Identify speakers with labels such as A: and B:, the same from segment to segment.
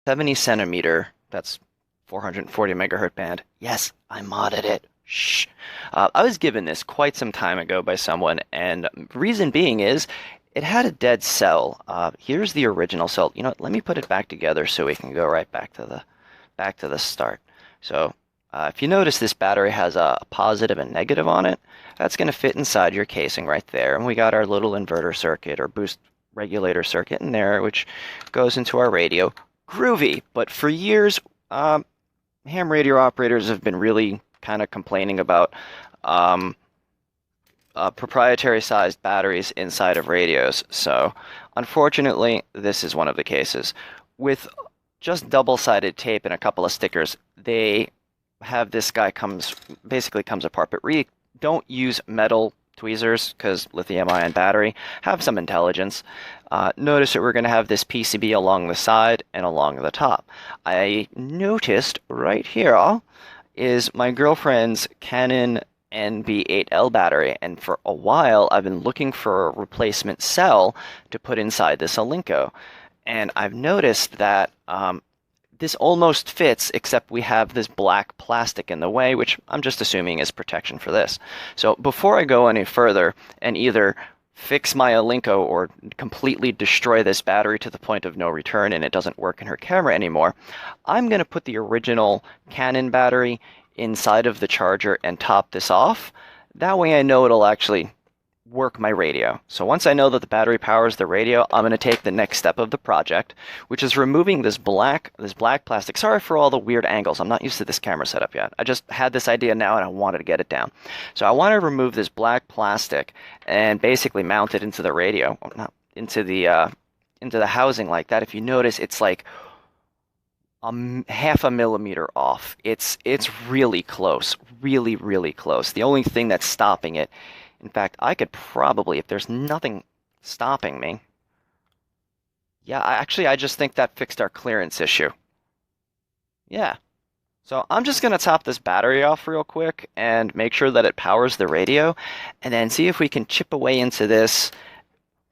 A: 70 centimeter, that's 440 megahertz band. Yes, I modded it. Shh. I was given this quite some time ago by someone, and reason being is it had a dead cell. Here's the original cell. You know what, let me put it back together so we can go right back to the start. So if you notice, this battery has a positive and negative on it. That's going to fit inside your casing right there. And we got our little inverter circuit or boost regulator circuit in there, which goes into our radio. Groovy, but for years, ham radio operators have been really kind of complaining about proprietary sized batteries inside of radios. So unfortunately, this is one of the cases. With just double-sided tape and a couple of stickers, they have this guy basically comes apart. But really, don't use metal tweezers because lithium-ion battery. Have some intelligence. Notice that we're going to have this PCB along the side and along the top. I noticed right here is my girlfriend's Canon NB-8L battery, and for a while I've been looking for a replacement cell to put inside this Alinco. And I've noticed that this almost fits, except we have this black plastic in the way, which I'm just assuming is protection for this. So before I go any further and either fix my Alinco or completely destroy this battery to the point of no return and it doesn't work in her camera anymore, I'm going to put the original Canon battery inside of the charger and top this off. That way I know it'll actually work my radio. So once I know that the battery powers the radio, I'm going to take the next step of the project, which is removing this black plastic. Sorry for all the weird angles. I'm not used to this camera setup yet. I just had this idea now and I wanted to get it down. So I want to remove this black plastic and basically mount it into the radio, not into the housing like that. If you notice, it's like half a millimeter off. It's really close, really close. The only thing that's stopping it, in fact, I could probably, if there's nothing stopping me, yeah, I just think that fixed our clearance issue. Yeah. So I'm just going to top this battery off real quick and make sure that it powers the radio, and then see if we can chip away into this,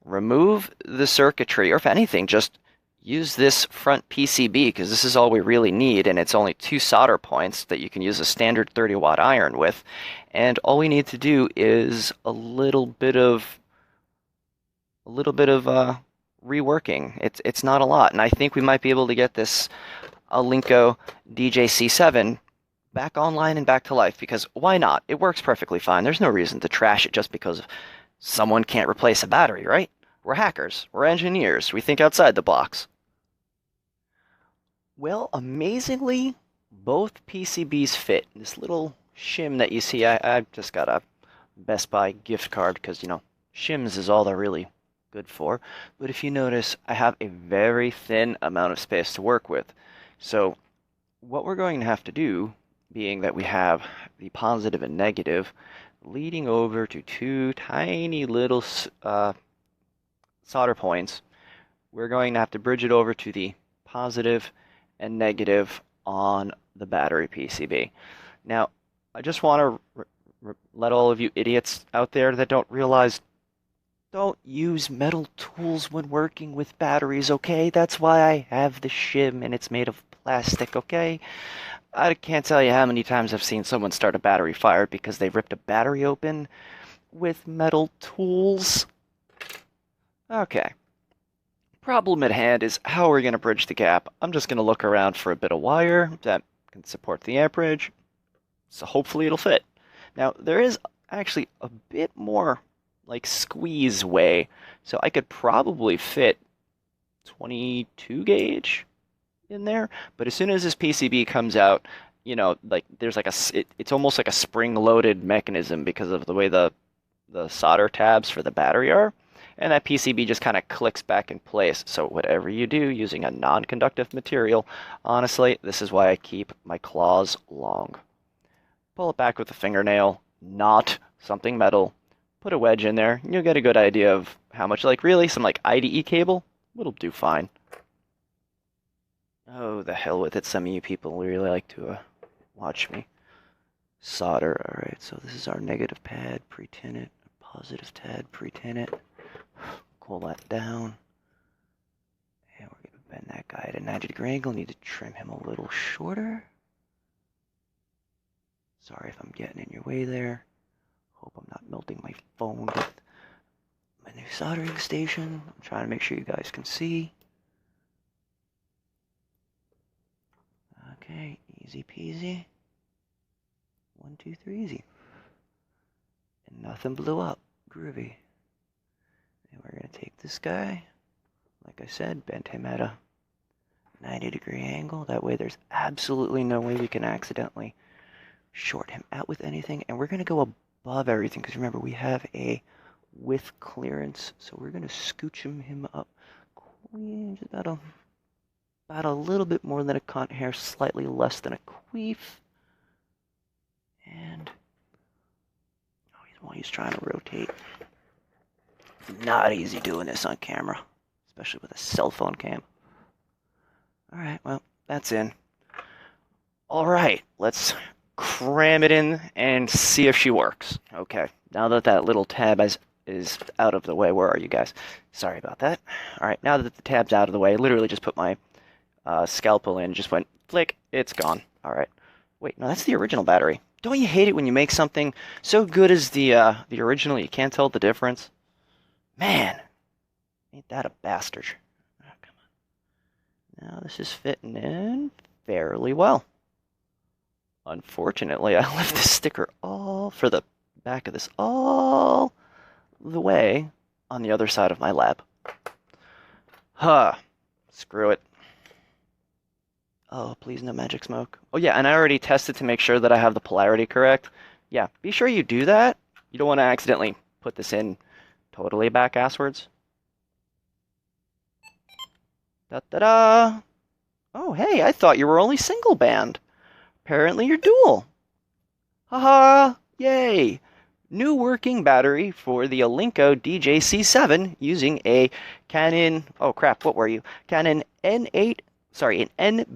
A: remove the circuitry, or if anything, just use this front PCB, because this is all we really need, and it's only 2 solder points that you can use a standard 30-watt iron with. And all we need to do is a little bit of reworking. It's not a lot, and I think we might be able to get this Alinco DJ-C7 back online and back to life, because why not? It works perfectly fine. There's no reason to trash it just because someone can't replace a battery, right? We're hackers. We're engineers. We think outside the box. Well, amazingly, both PCBs fit. This little shim that you see, I just got a Best Buy gift card because, you know, shims is all they're really good for. But if you notice, I have a very thin amount of space to work with. So what we're going to have to do, being that we have the positive and negative, leading over to 2 tiny little solder points, we're going to have to bridge it over to the positive and negative on the battery PCB. Now, I just want to let all of you idiots out there that don't realize, don't use metal tools when working with batteries, okay? That's why I have the shim and it's made of plastic, okay? I can't tell you how many times I've seen someone start a battery fire because they ripped a battery open with metal tools. Okay. Problem at hand is how we're going to bridge the gap. I'm just going to look around for a bit of wire that can support the amperage, so hopefully it'll fit. Now, there is actually a bit more like squeeze way, so I could probably fit 22 gauge in there, but as soon as this PCB comes out, you know, like there's like it's almost like a spring-loaded mechanism because of the way the solder tabs for the battery are. And that PCB just kind of clicks back in place. So whatever you do using a non-conductive material, honestly, this is why I keep my claws long. Pull it back with a fingernail, not something metal. Put a wedge in there, and you'll get a good idea of how much, like really, some like IDE cable, it'll do fine. Oh, the hell with it. Some of you people really like to watch me solder. Alright, so this is our negative pad, pre-tin it. Positive pad, pre-tin it. Cool that down. And we're going to bend that guy at a 90-degree angle. Need to trim him a little shorter. Sorry if I'm getting in your way there. Hope I'm not melting my phone with my new soldering station. I'm trying to make sure you guys can see. Okay, easy peasy. 1, 2, 3, easy. And nothing blew up. Groovy. And we're going to take this guy. Like I said, bend him at a 90-degree angle. That way there's absolutely no way we can accidentally short him out with anything. And we're going to go above everything, because remember, we have a width clearance. So we're going to scooch him up just about a little bit more than a cunt hair, slightly less than a queef. And he's trying to rotate. Not easy doing this on camera, especially with a cell phone cam. Alright, well, that's in. Alright, let's cram it in and see if she works. Okay, now that that little tab is out of the way, where are you guys? Sorry about that. Alright, now that the tab's out of the way, I literally just put my scalpel in, just went flick, it's gone. Alright, wait, no, that's the original battery. Don't you hate it when you make something so good as the original, you can't tell the difference? Man, ain't that a bastard. Oh, come on. Now this is fitting in fairly well. Unfortunately, I left the sticker all for the back of this all the way on the other side of my lab. Huh. Screw it. Oh, please no magic smoke. Oh yeah, and I already tested to make sure that I have the polarity correct. Yeah, be sure you do that. You don't want to accidentally put this in totally back asswards. Da-da-da! Oh, hey, I thought you were only single band. Apparently you're dual. Haha! Yay! New working battery for the Alinco DJ-C7 using a Canon... Oh crap, what were you? Canon N8... Sorry, an